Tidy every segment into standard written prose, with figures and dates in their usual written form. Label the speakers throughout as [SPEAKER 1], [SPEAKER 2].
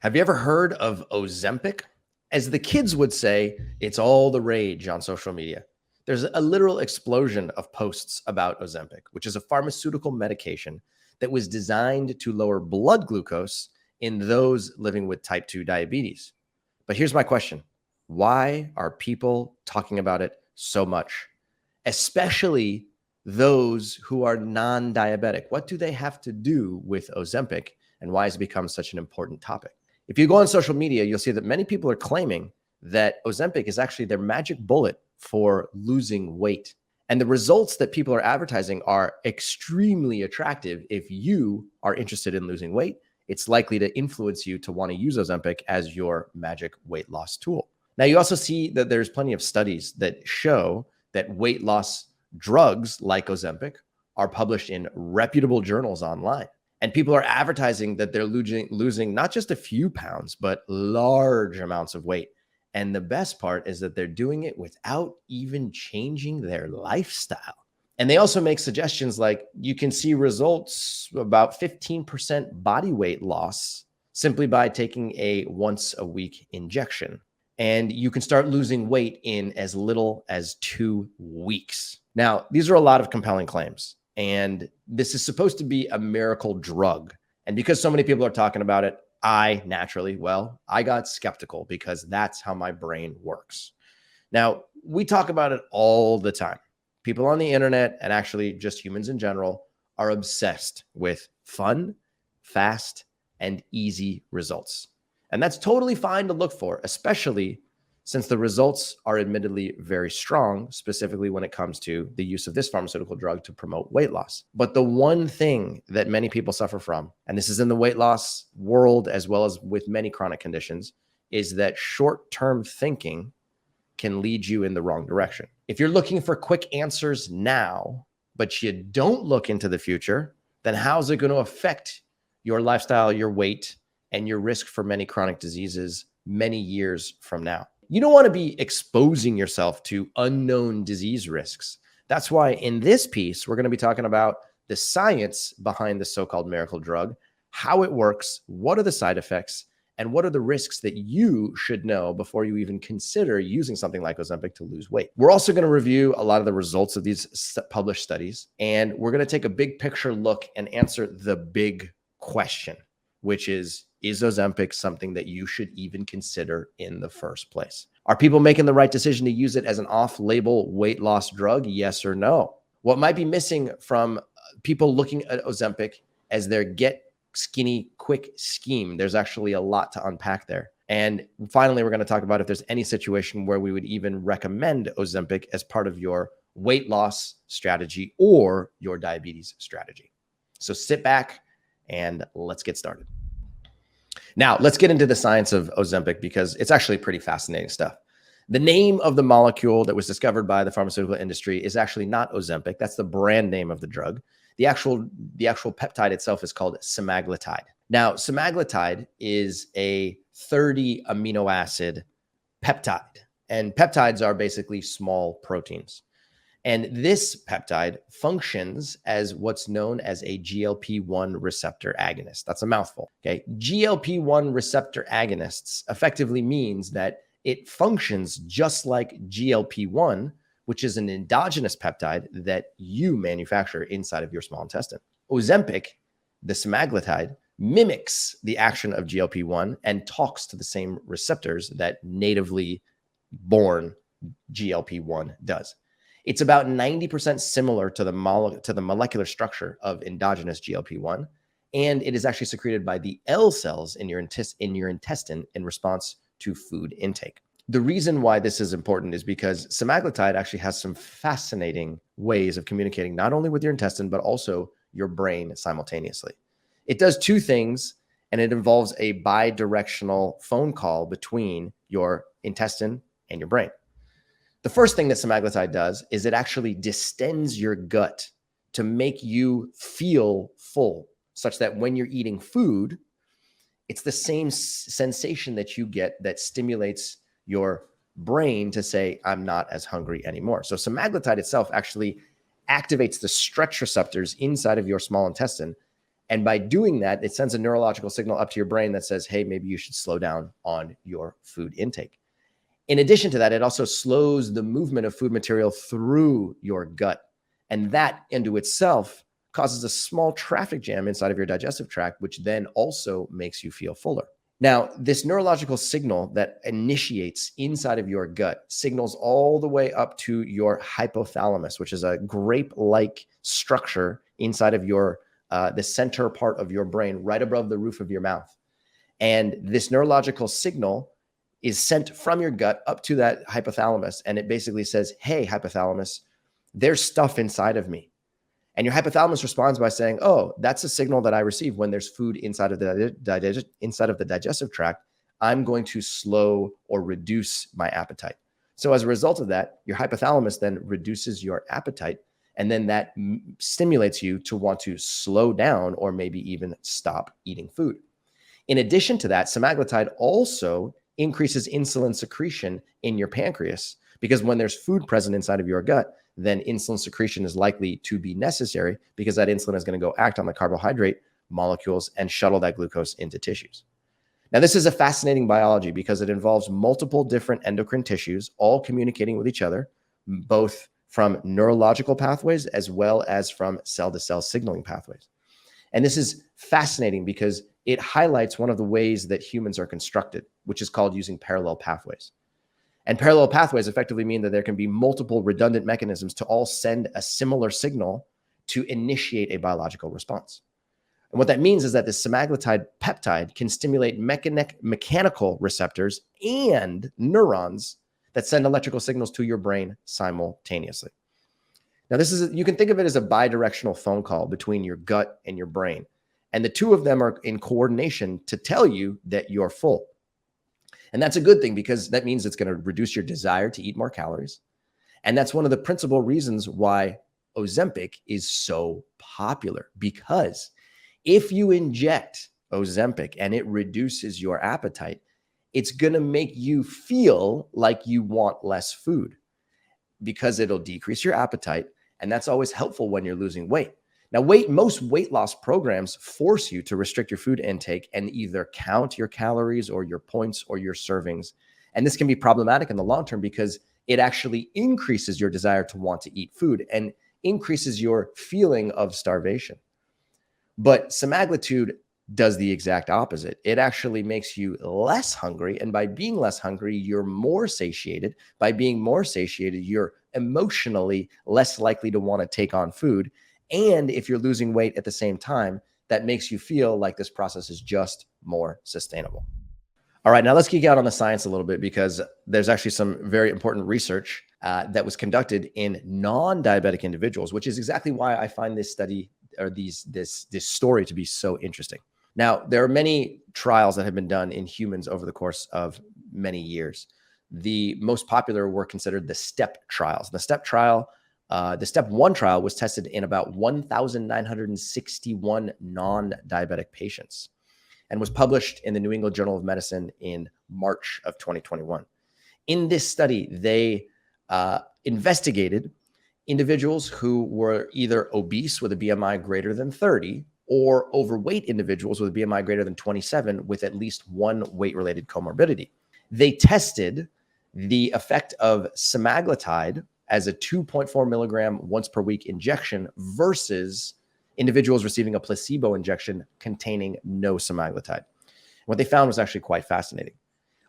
[SPEAKER 1] Have you ever heard of Ozempic? As the kids would say, it's all the rage on social media. There's a literal explosion of posts about Ozempic, which is a pharmaceutical medication that was designed to lower blood glucose in those living with type 2 diabetes. But here's my question. Why are people talking about it so much? Especially those who are non-diabetic. What do they have to do with Ozempic, and why has it become such an important topic? If you go on social media, you'll see that many people are claiming that Ozempic is actually their magic bullet for losing weight. And the results that people are advertising are extremely attractive. If you are interested in losing weight, it's likely to influence you to want to use Ozempic as your magic weight loss tool. Now, you also see that there's plenty of studies that show that weight loss drugs like Ozempic are published in reputable journals online. And people are advertising that they're losing not just a few pounds, but large amounts of weight. And the best part is that they're doing it without even changing their lifestyle. And they also make suggestions like you can see results about 15% body weight loss simply by taking a once a week injection. And you can start losing weight in as little as 2 weeks. Now, these are a lot of compelling claims. And this is supposed to be a miracle drug. And because so many people are talking about it, I got skeptical because that's how my brain works. Now, we talk about it all the time. People on the internet, and actually just humans in general, are obsessed with fun, fast, and easy results. And that's totally fine to look for, especially since the results are admittedly very strong, specifically when it comes to the use of this pharmaceutical drug to promote weight loss. But the one thing that many people suffer from, and this is in the weight loss world as well as with many chronic conditions, is that short-term thinking can lead you in the wrong direction. If you're looking for quick answers now, but you don't look into the future, then how's it going to affect your lifestyle, your weight, and your risk for many chronic diseases many years from now? You don't want to be exposing yourself to unknown disease risks. That's why in this piece, we're going to be talking about the science behind the so-called miracle drug, how it works, what are the side effects, and what are the risks that you should know before you even consider using something like Ozempic to lose weight. We're also going to review a lot of the results of these published studies, and we're going to take a big picture look and answer the big question, which is Ozempic something that you should even consider in the first place? Are people making the right decision to use it as an off-label weight loss drug? Yes or no? What might be missing from people looking at Ozempic as their get skinny quick scheme? There's actually a lot to unpack there. And finally, we're going to talk about if there's any situation where we would even recommend Ozempic as part of your weight loss strategy or your diabetes strategy. So sit back and let's get started. Now, let's get into the science of Ozempic because it's actually pretty fascinating stuff. The name of the molecule that was discovered by the pharmaceutical industry is actually not Ozempic. That's the brand name of the drug. The actual peptide itself is called semaglutide. Now, semaglutide is a 30 amino acid peptide, and peptides are basically small proteins. And this peptide functions as what's known as a GLP-1 receptor agonist. That's a mouthful, okay? GLP-1 receptor agonists effectively means that it functions just like GLP-1, which is an endogenous peptide that you manufacture inside of your small intestine. Ozempic, the semaglutide, mimics the action of GLP-1 and talks to the same receptors that natively born GLP-1 does. It's about 90% similar to the molecular structure of endogenous GLP-1, and it is actually secreted by the L cells in your intestine in response to food intake. The reason why this is important is because semaglutide actually has some fascinating ways of communicating not only with your intestine, but also your brain simultaneously. It does two things, and it involves a bidirectional phone call between your intestine and your brain. The first thing that semaglutide does is it actually distends your gut to make you feel full, such that when you're eating food, it's the same sensation that you get that stimulates your brain to say, I'm not as hungry anymore. So semaglutide itself actually activates the stretch receptors inside of your small intestine And by doing that, it sends a neurological signal up to your brain that says, hey, maybe you should slow down on your food intake. In addition to that, it also slows the movement of food material through your gut. And that into itself causes a small traffic jam inside of your digestive tract, which then also makes you feel fuller. Now, this neurological signal that initiates inside of your gut signals all the way up to your hypothalamus, which is a grape-like structure inside of your the center part of your brain, right above the roof of your mouth. And this neurological signal is sent from your gut up to that hypothalamus. And it basically says, hey, hypothalamus, there's stuff inside of me. And your hypothalamus responds by saying, oh, that's a signal that I receive when there's food inside of the digestive tract. I'm going to slow or reduce my appetite. So as a result of that, your hypothalamus then reduces your appetite. And then that stimulates you to want to slow down or maybe even stop eating food. In addition to that, semaglutide also increases insulin secretion in your pancreas, because when there's food present inside of your gut, then insulin secretion is likely to be necessary, because that insulin is going to go act on the carbohydrate molecules and shuttle that glucose into tissues. Now, this is a fascinating biology because it involves multiple different endocrine tissues, all communicating with each other, both from neurological pathways as well as from cell-to-cell signaling pathways. And this is fascinating because it highlights one of the ways that humans are constructed, which is called using parallel pathways. And parallel pathways effectively mean that there can be multiple redundant mechanisms to all send a similar signal to initiate a biological response. And what that means is that the semaglutide peptide can stimulate mechanical receptors and neurons that send electrical signals to your brain simultaneously. Now, you can think of it as a bidirectional phone call between your gut and your brain. And the two of them are in coordination to tell you that you're full. And that's a good thing, because that means it's going to reduce your desire to eat more calories. And that's one of the principal reasons why Ozempic is so popular, because if you inject Ozempic and it reduces your appetite, it's going to make you feel like you want less food, because it'll decrease your appetite. And that's always helpful when you're losing weight. Now, most weight loss programs force you to restrict your food intake and either count your calories or your points or your servings. And this can be problematic in the long term, because it actually increases your desire to want to eat food and increases your feeling of starvation. But semaglutide does the exact opposite. It actually makes you less hungry. And by being less hungry, you're more satiated. By being more satiated, you're emotionally less likely to want to take on food. And if you're losing weight at the same time, that makes you feel like this process is just more sustainable. All right, now let's geek out on the science a little bit, because there's actually some very important research that was conducted in non-diabetic individuals, which is exactly why I find this study or this story to be so interesting. Now, there are many trials that have been done in humans over the course of many years. The most popular were considered the STEP trials. The STEP 1 trial was tested in about 1,961 non-diabetic patients and was published in the New England Journal of Medicine in March of 2021. In this study, they investigated individuals who were either obese with a BMI greater than 30 or overweight individuals with a BMI greater than 27 with at least one weight-related comorbidity. They tested the effect of semaglutide as a 2.4 milligram once per week injection versus individuals receiving a placebo injection containing no semaglutide. What they found was actually quite fascinating.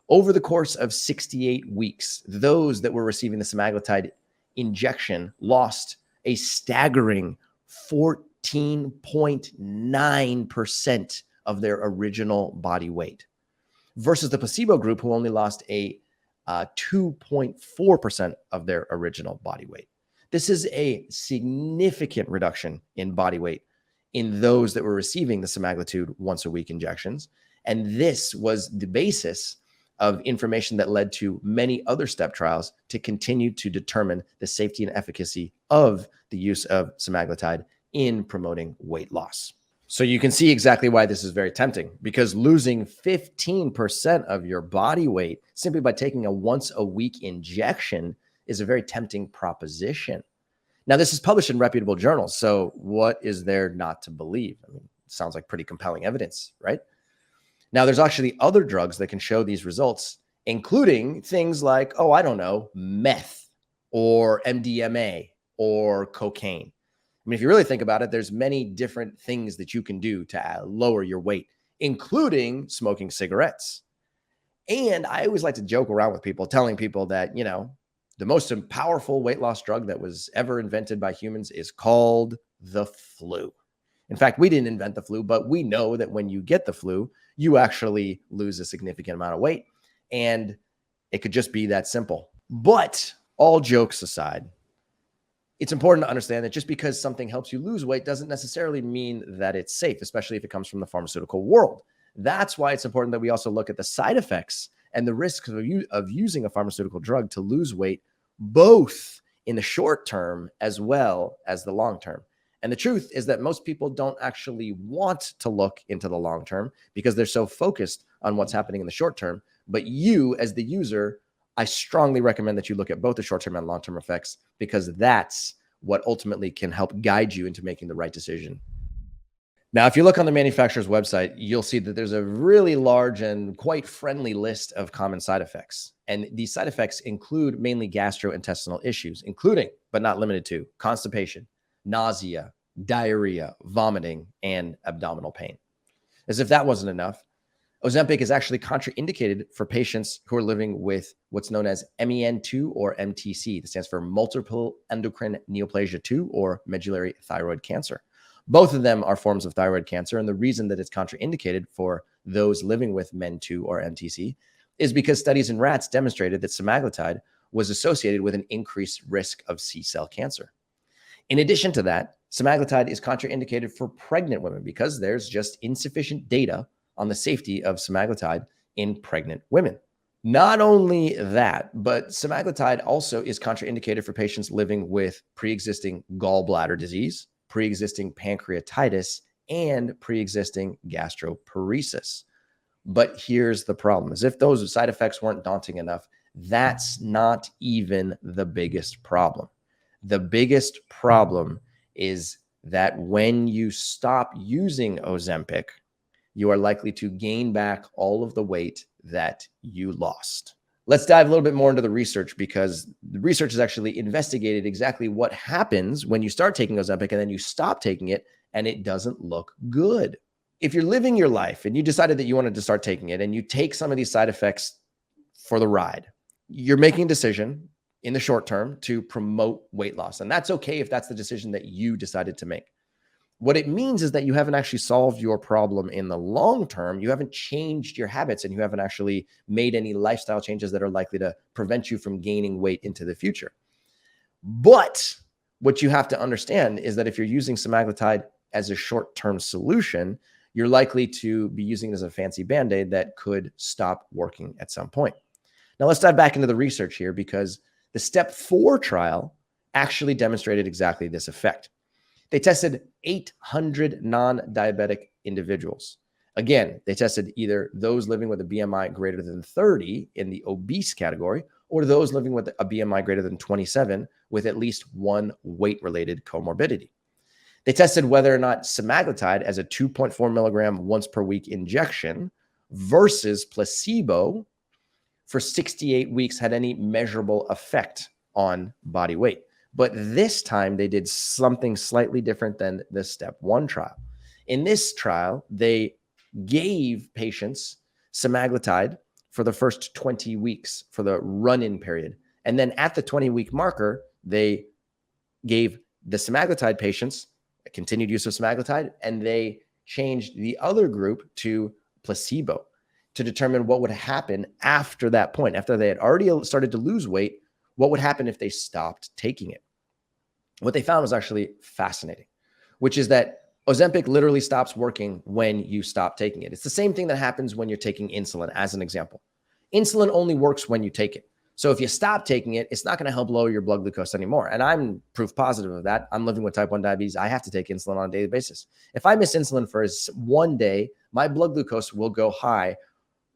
[SPEAKER 1] Over the course of 68 weeks, those that were receiving the semaglutide injection lost a staggering 14.9% of their original body weight, versus the placebo group, who only lost a 2.4% of their original body weight. This is a significant reduction in body weight in those that were receiving the semaglutide once a week injections. And this was the basis of information that led to many other STEP trials to continue to determine the safety and efficacy of the use of semaglutide in promoting weight loss. So you can see exactly why this is very tempting, because losing 15% of your body weight simply by taking a once a week injection is a very tempting proposition. Now, this is published in reputable journals, so what is there not to believe? I mean, sounds like pretty compelling evidence, right? Now, there's actually other drugs that can show these results, including things like, oh, I don't know, meth or MDMA or cocaine. I mean, if you really think about it, there's many different things that you can do to lower your weight, including smoking cigarettes. And I always like to joke around with people, telling people that, you know, the most powerful weight loss drug that was ever invented by humans is called the flu. In fact, we didn't invent the flu, but we know that when you get the flu, you actually lose a significant amount of weight. And it could just be that simple. But all jokes aside, it's important to understand that just because something helps you lose weight doesn't necessarily mean that it's safe, especially if it comes from the pharmaceutical world. That's why it's important that we also look at the side effects and the risks of using a pharmaceutical drug to lose weight, both in the short term as well as the long term. And the truth is that most people don't actually want to look into the long term because they're so focused on what's happening in the short term. But you, as the user, I strongly recommend that you look at both the short-term and long-term effects, because that's what ultimately can help guide you into making the right decision. Now, if you look on the manufacturer's website, you'll see that there's a really large and quite friendly list of common side effects. And these side effects include mainly gastrointestinal issues, including, but not limited to, constipation, nausea, diarrhea, vomiting, and abdominal pain. As if that wasn't enough, Ozempic is actually contraindicated for patients who are living with what's known as MEN2 or MTC. That stands for multiple endocrine neoplasia 2 or medullary thyroid cancer. Both of them are forms of thyroid cancer. And the reason that it's contraindicated for those living with MEN2 or MTC is because studies in rats demonstrated that semaglutide was associated with an increased risk of C-cell cancer. In addition to that, semaglutide is contraindicated for pregnant women because there's just insufficient data on the safety of semaglutide in pregnant women. Not only that, but semaglutide also is contraindicated for patients living with pre-existing gallbladder disease, pre-existing pancreatitis, and pre-existing gastroparesis. But here's the problem: as if those side effects weren't daunting enough, that's not even the biggest problem. The biggest problem is that when you stop using Ozempic, you are likely to gain back all of the weight that you lost. Let's dive a little bit more into the research, because the research has actually investigated exactly what happens when you start taking Ozempic and then you stop taking it and it doesn't look good. If you're living your life and you decided that you wanted to start taking it and you take some of these side effects for the ride, you're making a decision in the short term to promote weight loss. And that's okay if that's the decision that you decided to make. What it means is that you haven't actually solved your problem in the long term. You haven't changed your habits and you haven't actually made any lifestyle changes that are likely to prevent you from gaining weight into the future. But what you have to understand is that if you're using semaglutide as a short-term solution, you're likely to be using it as a fancy Band-Aid that could stop working at some point. Now let's dive back into the research here, because the Step 4 trial actually demonstrated exactly this effect. They tested 800 non-diabetic individuals. Again, they tested either those living with a BMI greater than 30 in the obese category, or those living with a BMI greater than 27 with at least one weight-related comorbidity. They tested whether or not semaglutide as a 2.4 milligram once per week injection versus placebo for 68 weeks had any measurable effect on body weight. But this time they did something slightly different than the Step 1 trial. In this trial, they gave patients semaglutide for the first 20 weeks for the run-in period. And then at the 20-week marker, they gave the semaglutide patients a continued use of semaglutide, and they changed the other group to placebo to determine what would happen after that point. After they had already started to lose weight, what would happen if they stopped taking it? What they found was actually fascinating, which is that Ozempic literally stops working when you stop taking it. It's the same thing that happens when you're taking insulin, as an example. Insulin only works when you take it. So if you stop taking it, it's not going to help lower your blood glucose anymore. And I'm proof positive of that. I'm living with type 1 diabetes. I have to take insulin on a daily basis. If I miss insulin for one day, my blood glucose will go high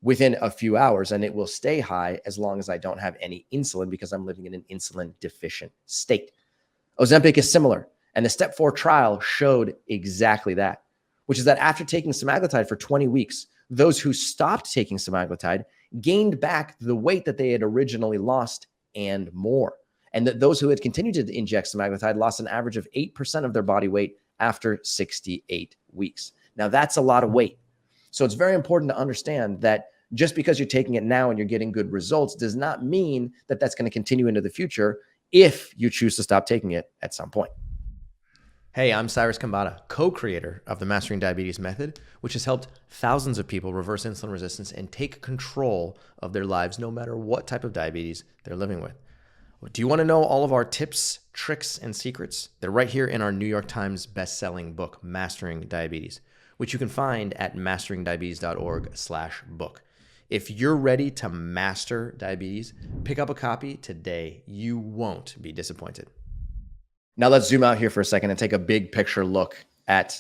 [SPEAKER 1] within a few hours, and it will stay high as long as I don't have any insulin, because I'm living in an insulin deficient state. Ozempic is similar, and the Step 4 trial showed exactly that. which is that after taking semaglutide for 20 weeks, those who stopped taking semaglutide gained back the weight that they had originally lost and more. And that those who had continued to inject semaglutide lost an average of 8% of their body weight after 68 weeks. Now, that's a lot of weight. So it's very important to understand that just because you're taking it now and you're getting good results does not mean that that's going to continue into the future if you choose to stop taking it at some point. Hey, I'm Cyrus Khambatta, co-creator of the Mastering Diabetes Method, which has helped thousands of people reverse insulin resistance and take control of their lives no matter what type of diabetes they're living with. Do you want to know all of our tips, tricks, and secrets? They're right here in our New York Times best-selling book, Mastering Diabetes, which you can find at masteringdiabetes.org/book. If you're ready to master diabetes, pick up a copy today. You won't be disappointed. Now let's zoom out here for a second and take a big picture look at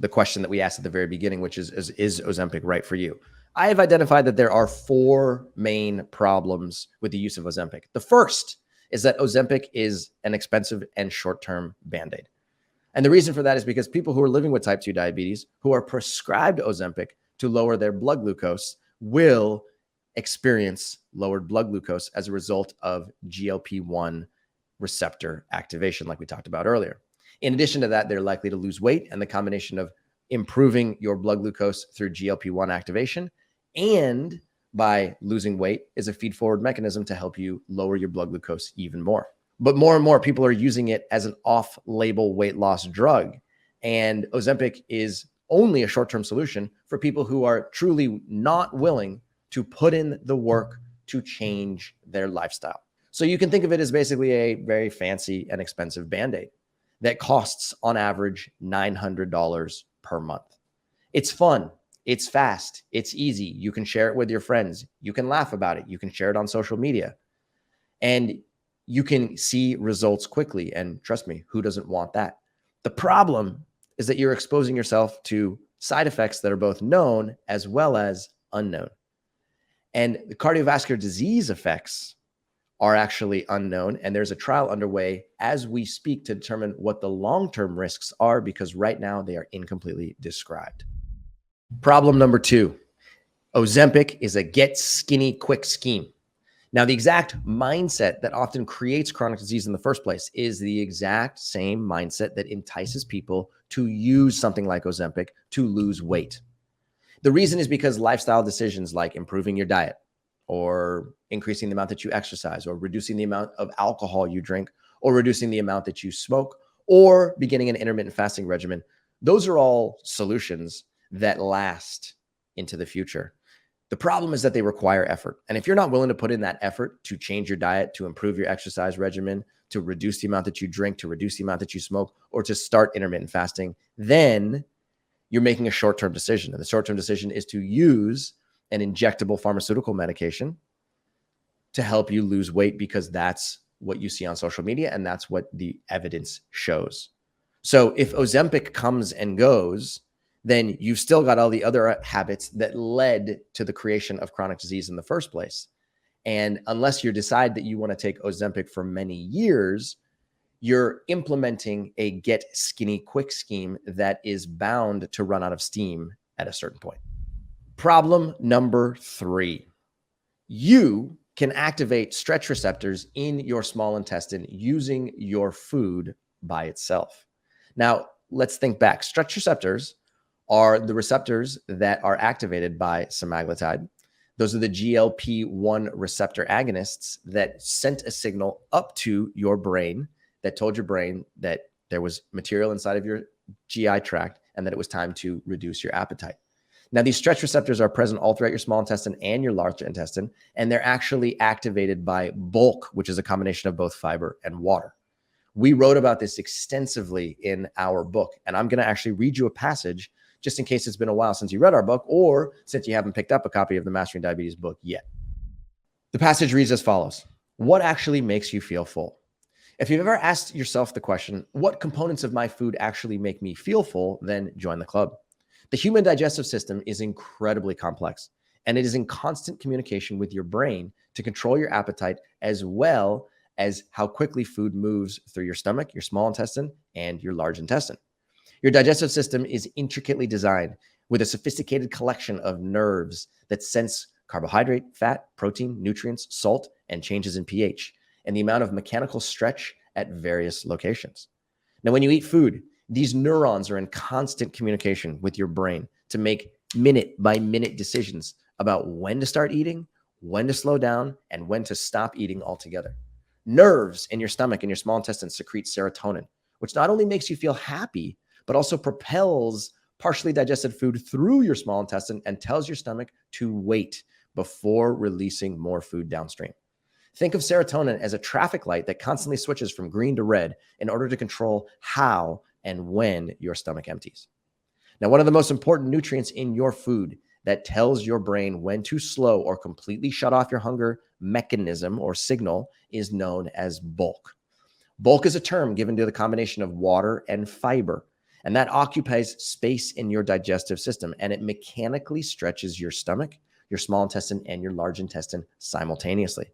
[SPEAKER 1] the question that we asked at the very beginning, which is Ozempic right for you? I have identified that there are 4 main problems with the use of Ozempic. The first is that Ozempic is an expensive and short-term Band-Aid. And the reason for that is because people who are living with type 2 diabetes, who are prescribed Ozempic to lower their blood glucose, will experience lowered blood glucose as a result of GLP-1 receptor activation, like we talked about earlier. In addition to that, they're likely to lose weight, and the combination of improving your blood glucose through GLP-1 activation and by losing weight is a feed-forward mechanism to help you lower your blood glucose even more. But more and more people are using it as an off-label weight loss drug, and Ozempic is only a short-term solution for people who are truly not willing to put in the work to change their lifestyle. So you can think of it as basically a very fancy and expensive Band-Aid that costs on average $900 per month. It's fun. It's fast. It's easy. You can share it with your friends. You can laugh about it. You can share it on social media. And you can see results quickly. And trust me, who doesn't want that? The problem is that you're exposing yourself to side effects that are both known as well as unknown. And the cardiovascular disease effects are actually unknown. And there's a trial underway as we speak to determine what the long-term risks are, because right now they are incompletely described. Problem number 2, Ozempic is a get skinny quick scheme. Now, the exact mindset that often creates chronic disease in the first place is the exact same mindset that entices people to use something like Ozempic to lose weight. The reason is because lifestyle decisions like improving your diet or increasing the amount that you exercise or reducing the amount of alcohol you drink or reducing the amount that you smoke or beginning an intermittent fasting regimen, those are all solutions that last into the future. The problem is that they require effort. And if you're not willing to put in that effort to change your diet, to improve your exercise regimen, to reduce the amount that you drink, to reduce the amount that you smoke, or to start intermittent fasting, then you're making a short-term decision. And the short-term decision is to use an injectable pharmaceutical medication to help you lose weight, because that's what you see on social media and that's what the evidence shows. So if Ozempic comes and goes, then you've still got all the other habits that led to the creation of chronic disease in the first place. And unless you decide that you want to take Ozempic for many years, you're implementing a get skinny quick scheme that is bound to run out of steam at a certain point. Problem number 3, you can activate stretch receptors in your small intestine using your food by itself. Now, let's think back. Stretch receptors are the receptors that are activated by semaglutide. Those are the GLP-1 receptor agonists that sent a signal up to your brain that told your brain that there was material inside of your GI tract and that it was time to reduce your appetite. Now, these stretch receptors are present all throughout your small intestine and your large intestine, and they're actually activated by bulk, which is a combination of both fiber and water. We wrote about this extensively in our book, and I'm going to actually read you a passage just in case it's been a while since you read our book or since you haven't picked up a copy of the Mastering Diabetes book yet. The passage reads as follows: what actually makes you feel full? If you've ever asked yourself the question, what components of my food actually make me feel full, then join the club. The human digestive system is incredibly complex, and it is in constant communication with your brain to control your appetite as well as how quickly food moves through your stomach, your small intestine, and your large intestine. Your digestive system is intricately designed with a sophisticated collection of nerves that sense carbohydrate, fat, protein, nutrients, salt, and changes in pH, and the amount of mechanical stretch at various locations. Now, when you eat food, these neurons are in constant communication with your brain to make minute by minute decisions about when to start eating, when to slow down, and when to stop eating altogether. Nerves in your stomach and your small intestine secrete serotonin, which not only makes you feel happy, but also propels partially digested food through your small intestine and tells your stomach to wait before releasing more food downstream. Think of serotonin as a traffic light that constantly switches from green to red in order to control how and when your stomach empties. Now, one of the most important nutrients in your food that tells your brain when to slow or completely shut off your hunger mechanism or signal is known as bulk. Bulk is a term given to the combination of water and fiber, and that occupies space in your digestive system, and it mechanically stretches your stomach, your small intestine, and your large intestine simultaneously.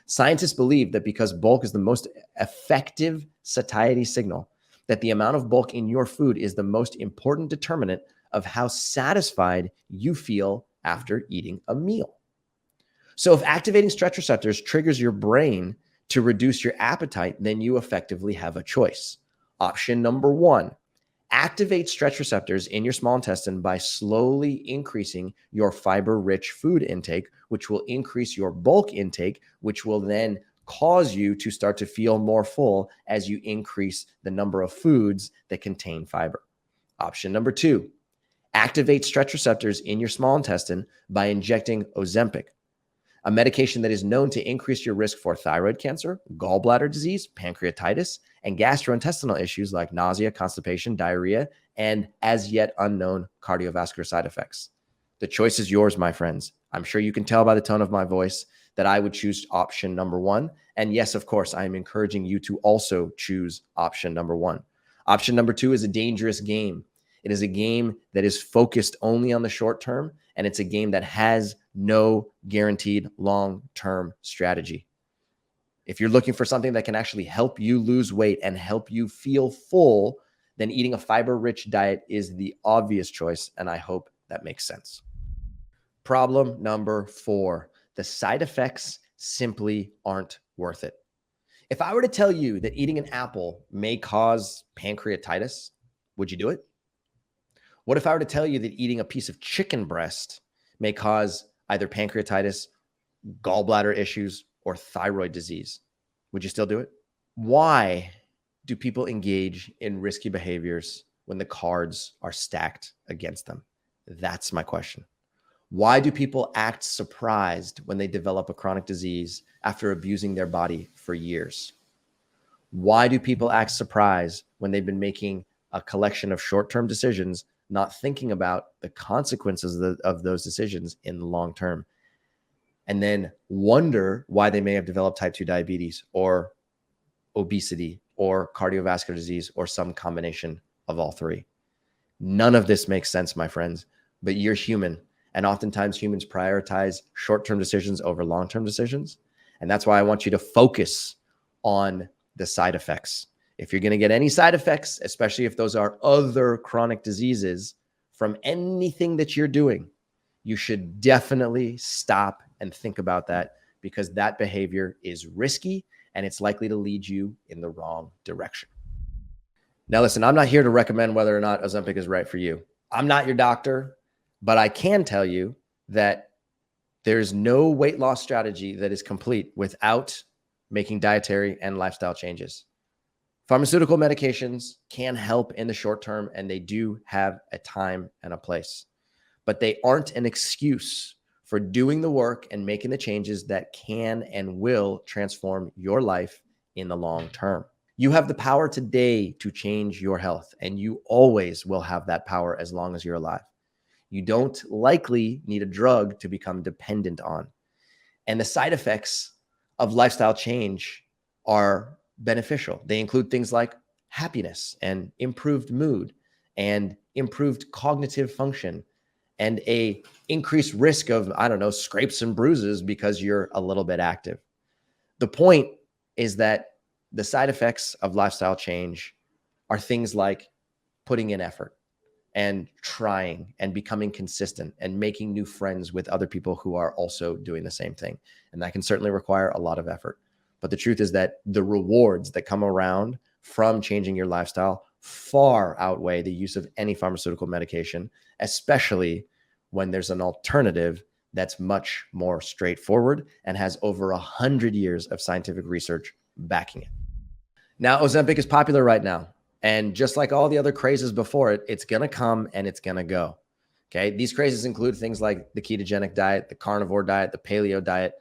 [SPEAKER 1] Scientists believe that because bulk is the most effective satiety signal, that the amount of bulk in your food is the most important determinant of how satisfied you feel after eating a meal. So if activating stretch receptors triggers your brain to reduce your appetite, then you effectively have a choice. Option number one, activate stretch receptors in your small intestine by slowly increasing your fiber-rich food intake, which will increase your bulk intake, which will then cause you to start to feel more full as you increase the number of foods that contain fiber. Option number two, activate stretch receptors in your small intestine by injecting Ozempic, a medication that is known to increase your risk for thyroid cancer, gallbladder disease, pancreatitis, and gastrointestinal issues like nausea, constipation, diarrhea, and as yet unknown cardiovascular side effects. The choice is yours, my friends. I'm sure you can tell by the tone of my voice that I would choose option number one. And yes, of course, I am encouraging you to also choose option number one. Option number two is a dangerous game. It is a game that is focused only on the short term, and it's a game that has no guaranteed long-term strategy. If you're looking for something that can actually help you lose weight and help you feel full, then eating a fiber-rich diet is the obvious choice, and I hope that makes sense. Problem number four, the side effects simply aren't worth it. If I were to tell you that eating an apple may cause pancreatitis, would you do it? What if I were to tell you that eating a piece of chicken breast may cause either pancreatitis, gallbladder issues, or thyroid disease? Would you still do it? Why do people engage in risky behaviors when the cards are stacked against them? That's my question. Why do people act surprised when they develop a chronic disease after abusing their body for years? Why do people act surprised when they've been making a collection of short-term decisions, not thinking about the consequences of those decisions in the long term, and then wonder why they may have developed type 2 diabetes or obesity or cardiovascular disease or some combination of all three? None of this makes sense, my friends, but you're human. And oftentimes humans prioritize short-term decisions over long-term decisions. And that's why I want you to focus on the side effects. If you're going to get any side effects, especially if those are other chronic diseases from anything that you're doing, you should definitely stop and think about that, because that behavior is risky and it's likely to lead you in the wrong direction. Now, listen, I'm not here to recommend whether or not Ozempic is right for you. I'm not your doctor, but I can tell you that there's no weight loss strategy that is complete without making dietary and lifestyle changes. Pharmaceutical medications can help in the short term, and they do have a time and a place, but they aren't an excuse for doing the work and making the changes that can and will transform your life in the long term. You have the power today to change your health, and you always will have that power as long as you're alive. You don't likely need a drug to become dependent on. And the side effects of lifestyle change are beneficial. They include things like happiness and improved mood and improved cognitive function and a increased risk of, I don't know, scrapes and bruises because you're a little bit active. The point is that the side effects of lifestyle change are things like putting in effort and trying and becoming consistent and making new friends with other people who are also doing the same thing. And that can certainly require a lot of effort. But the truth is that the rewards that come around from changing your lifestyle far outweigh the use of any pharmaceutical medication, especially when there's an alternative that's much more straightforward and has over 100 years of scientific research backing it. Now, Ozempic is popular right now. And just like all the other crazes before it, it's going to come and it's going to go. Okay. These crazes include things like the ketogenic diet, the carnivore diet, the paleo diet.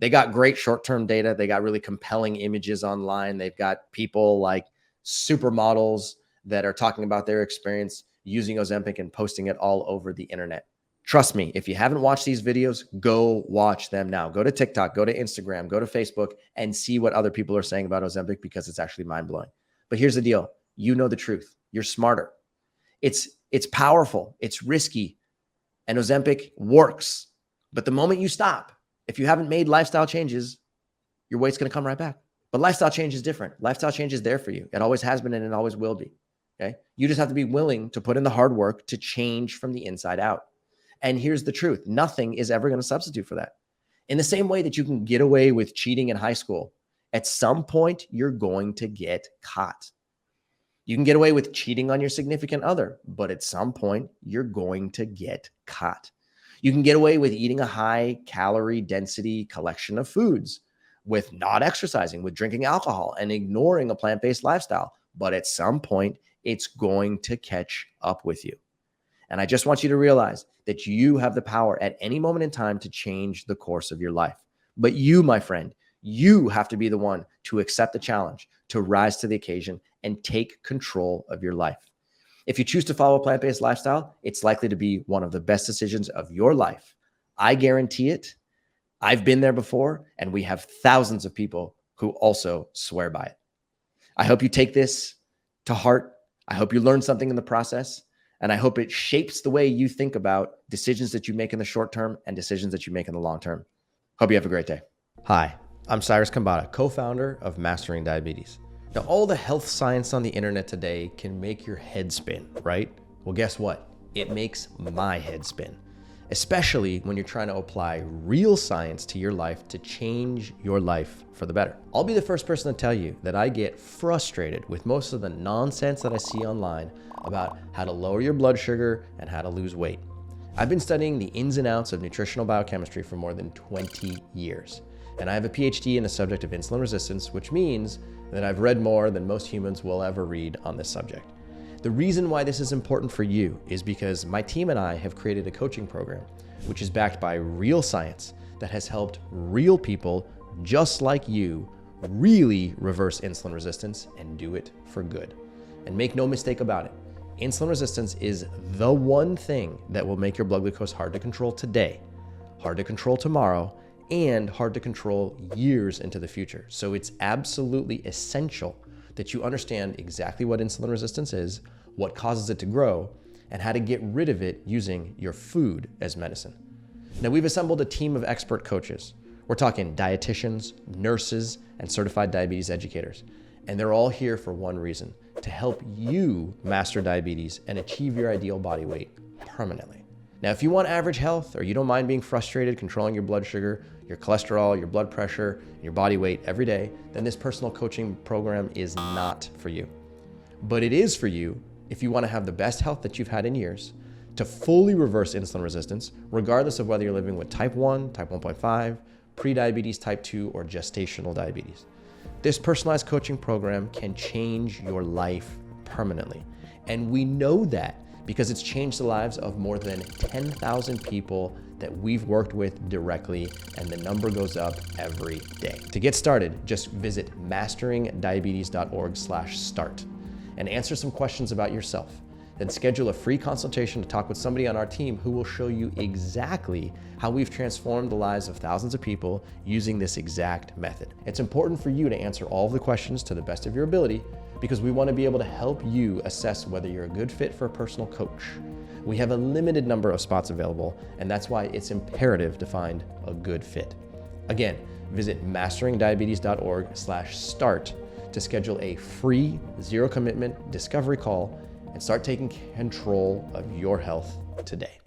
[SPEAKER 1] They got great short-term data. They got really compelling images online. They've got people like supermodels that are talking about their experience using Ozempic and posting it all over the internet. Trust me, if you haven't watched these videos, go watch them now. Go to TikTok, go to Instagram, go to Facebook, and see what other people are saying about Ozempic, because it's actually mind-blowing. But here's the deal. You know the truth. You're smarter. It's powerful. It's risky. And Ozempic works. But the moment you stop, if you haven't made lifestyle changes, your weight's going to come right back. But lifestyle change is different. Lifestyle change is there for you. It always has been and it always will be. Okay? You just have to be willing to put in the hard work to change from the inside out. And here's the truth. Nothing is ever going to substitute for that. In the same way that you can get away with cheating in high school, at some point, you're going to get caught. You can get away with cheating on your significant other, but at some point, you're going to get caught. You can get away with eating a high calorie density collection of foods, with not exercising, with drinking alcohol and ignoring a plant-based lifestyle. But at some point, it's going to catch up with you. And I just want you to realize that you have the power at any moment in time to change the course of your life. But you, my friend, you have to be the one to accept the challenge, to rise to the occasion and take control of your life. If you choose to follow a plant-based lifestyle, it's likely to be one of the best decisions of your life. I guarantee it. I've been there before, and we have thousands of people who also swear by it. I hope you take this to heart. I hope you learn something in the process, and I hope it shapes the way you think about decisions that you make in the short term and decisions that you make in the long term. Hope you have a great day. Hi, I'm Cyrus Khambatta, co-founder of Mastering Diabetes. Now, all the health science on the internet today can make your head spin, right? Well, guess what? It makes my head spin, especially when you're trying to apply real science to your life to change your life for the better. I'll be the first person to tell you that I get frustrated with most of the nonsense that I see online about how to lower your blood sugar and how to lose weight. I've been studying the ins and outs of nutritional biochemistry for more than 20 years. And I have a PhD in the subject of insulin resistance, which means that I've read more than most humans will ever read on this subject. The reason why this is important for you is because my team and I have created a coaching program, which is backed by real science that has helped real people just like you really reverse insulin resistance and do it for good. And make no mistake about it, insulin resistance is the one thing that will make your blood glucose hard to control today, hard to control tomorrow, and hard to control years into the future. So it's absolutely essential that you understand exactly what insulin resistance is, what causes it to grow, and how to get rid of it using your food as medicine. Now, we've assembled a team of expert coaches. We're talking dietitians, nurses, and certified diabetes educators. And they're all here for one reason: to help you master diabetes and achieve your ideal body weight permanently. Now, if you want average health, or you don't mind being frustrated controlling your blood sugar, your cholesterol, your blood pressure, and your body weight every day, then this personal coaching program is not for you. But it is for you if you want to have the best health that you've had in years, to fully reverse insulin resistance, regardless of whether you're living with type 1, type 1.5, prediabetes, type 2, or gestational diabetes. This personalized coaching program can change your life permanently. And we know that because it's changed the lives of more than 10,000 people that we've worked with directly, and the number goes up every day. To get started, just visit masteringdiabetes.org/start and answer some questions about yourself. Then schedule a free consultation to talk with somebody on our team who will show you exactly how we've transformed the lives of thousands of people using this exact method. It's important for you to answer all of the questions to the best of your ability, because we want to be able to help you assess whether you're a good fit for a personal coach. We have a limited number of spots available, and that's why it's imperative to find a good fit. Again, visit masteringdiabetes.org/start to schedule a free, zero commitment discovery call and start taking control of your health today.